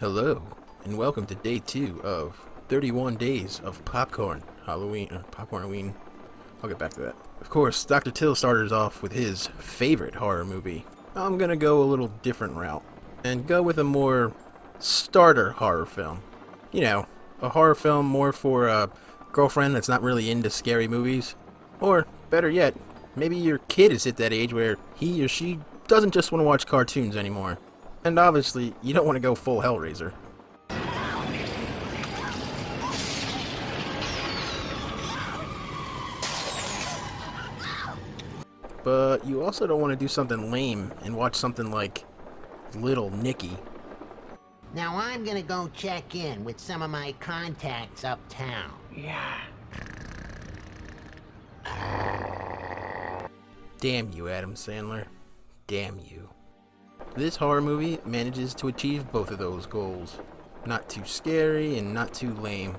Hello, and welcome to day 2 of 31 days of Popcornween. I'll get back to that. Of course, Dr. Till started us off with his favorite horror movie. I'm gonna go a little different route, and go with a more starter horror film. You know, a horror film more for a girlfriend that's not really into scary movies. Or, better yet, maybe your kid is at that age where he or she doesn't just want to watch cartoons anymore. And obviously, you don't want to go full Hellraiser. But you also don't want to do something lame and watch something like Little Nicky. Now I'm gonna go check in with some of my contacts uptown. Yeah. Damn you, Adam Sandler. Damn you. This horror movie manages to achieve both of those goals. Not too scary and not too lame.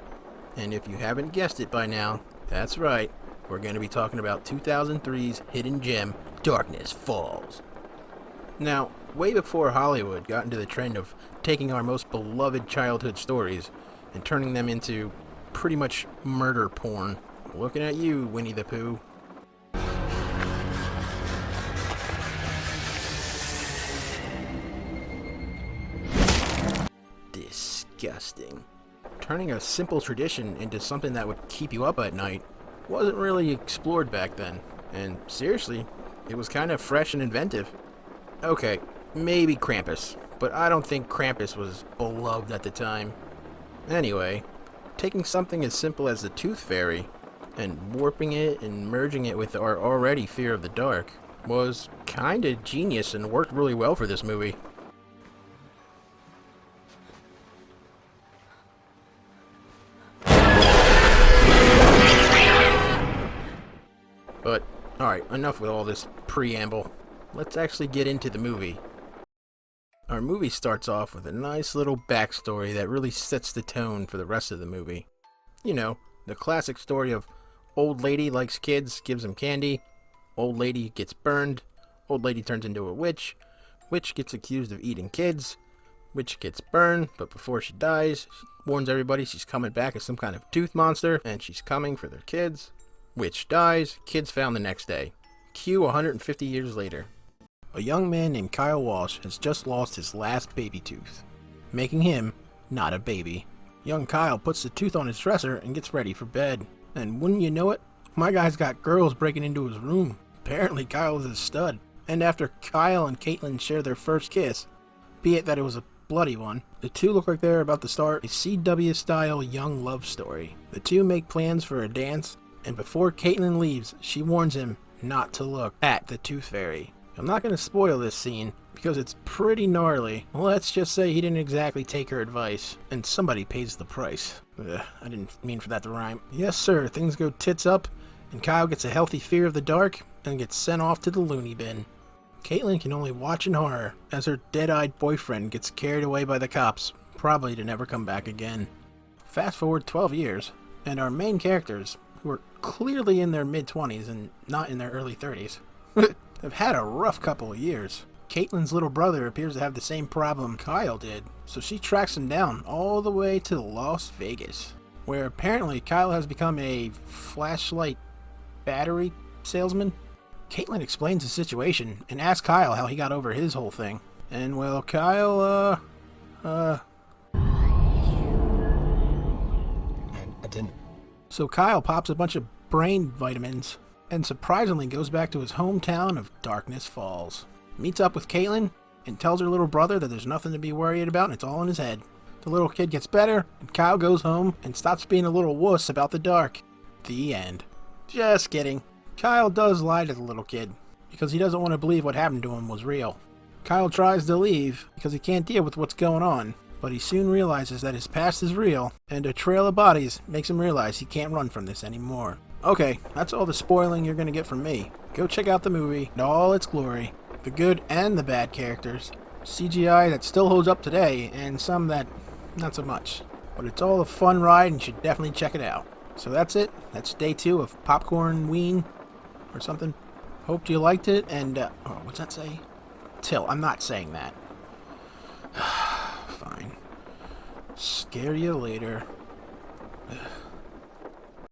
And if you haven't guessed it by now, that's right, we're going to be talking about 2003's hidden gem, Darkness Falls. Now, way before Hollywood got into the trend of taking our most beloved childhood stories and turning them into pretty much murder porn. Looking at you, Winnie the Pooh. Disgusting. Turning a simple tradition into something that would keep you up at night wasn't really explored back then, and seriously, it was kind of fresh and inventive. Okay, maybe Krampus, but I don't think Krampus was beloved at the time. Anyway, taking something as simple as the Tooth Fairy and warping it and merging it with our already fear of the dark was kinda genius and worked really well for this movie. But, alright, enough with all this preamble. Let's actually get into the movie. Our movie starts off with a nice little backstory that really sets the tone for the rest of the movie. You know, the classic story of old lady likes kids, gives them candy, old lady gets burned, old lady turns into a witch gets accused of eating kids, witch gets burned, but before she dies, she warns everybody she's coming back as some kind of tooth monster, and she's coming for their kids. Witch dies, kids found the next day. Cue 150 years later. A young man named Kyle Walsh has just lost his last baby tooth, making him not a baby. Young Kyle puts the tooth on his dresser and gets ready for bed. And wouldn't you know it, my guy's got girls breaking into his room. Apparently Kyle is a stud. And after Kyle and Caitlin share their first kiss, be it that it was a bloody one, the two look like they're about to start a CW-style young love story. The two make plans for a dance, and before Caitlin leaves, she warns him not to look at the Tooth Fairy. I'm not going to spoil this scene, because it's pretty gnarly. Let's just say he didn't exactly take her advice, and somebody pays the price. Ugh, I didn't mean for that to rhyme. Yes sir, things go tits up, and Kyle gets a healthy fear of the dark, and gets sent off to the loony bin. Caitlin can only watch in horror, as her dead-eyed boyfriend gets carried away by the cops, probably to never come back again. Fast forward 12 years, and our main characters, who are clearly in their mid-20s and not in their early 30s, have had a rough couple of years. Caitlin's little brother appears to have the same problem Kyle did, so she tracks him down all the way to Las Vegas, where apparently Kyle has become a flashlight battery salesman. Caitlin explains the situation and asks Kyle how he got over his whole thing. And well, Kyle, I didn't. So Kyle pops a bunch of brain vitamins and surprisingly goes back to his hometown of Darkness Falls. Meets up with Caitlin and tells her little brother that there's nothing to be worried about and it's all in his head. The little kid gets better and Kyle goes home and stops being a little wuss about the dark. The end. Just kidding. Kyle does lie to the little kid because he doesn't want to believe what happened to him was real. Kyle tries to leave because he can't deal with what's going on, but he soon realizes that his past is real, and a trail of bodies makes him realize he can't run from this anymore. Okay, that's all the spoiling you're going to get from me. Go check out the movie in all its glory, the good and the bad characters, CGI that still holds up today, and some that not so much. But it's all a fun ride and you should definitely check it out. So that's it. That's day 2 of Popcornween or something. Hope you liked it, and, what's that say? Till, I'm not saying that. Fine. scare you later.